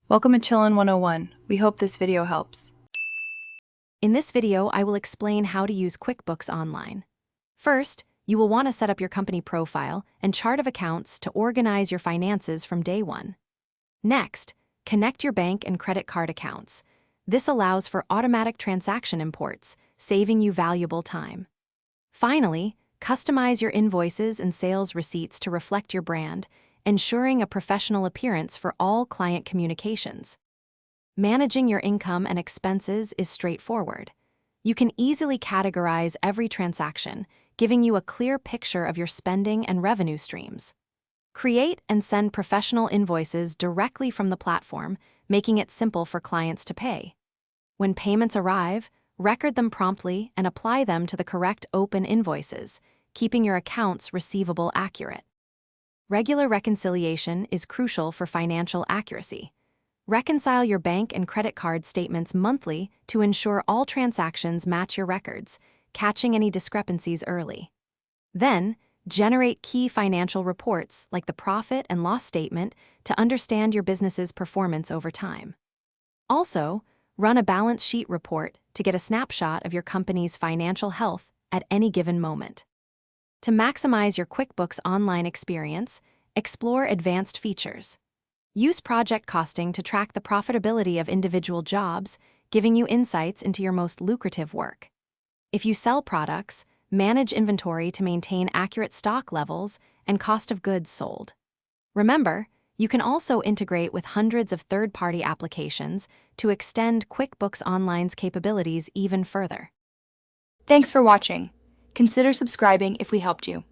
Welcome to Chillin' 101. We hope this video helps. In this video, I will explain how to use QuickBooks Online. First, you will want to set up your company profile and chart of accounts to organize your finances from day one. Next, connect your bank and credit card accounts. This allows for automatic transaction imports, saving you valuable time. Finally, customize your invoices and sales receipts to reflect your brand, ensuring a professional appearance for all client communications. Managing your income and expenses is straightforward. You can easily categorize every transaction, giving you a clear picture of your spending and revenue streams. Create and send professional invoices directly from the platform, making it simple for clients to pay. When payments arrive, record them promptly and apply them to the correct open invoices, keeping your accounts receivable accurate. Regular reconciliation is crucial for financial accuracy. Reconcile your bank and credit card statements monthly to ensure all transactions match your records, catching any discrepancies early. Then, generate key financial reports like the profit and loss statement to understand your business's performance over time. Also, run a balance sheet report to get a snapshot of your company's financial health at any given moment. To maximize your QuickBooks Online experience, explore advanced features. Use project costing to track the profitability of individual jobs, giving you insights into your most lucrative work. If you sell products, manage inventory to maintain accurate stock levels and cost of goods sold. Remember, you can also integrate with hundreds of third-party applications to extend QuickBooks Online's capabilities even further. Thanks for watching. Consider subscribing if we helped you.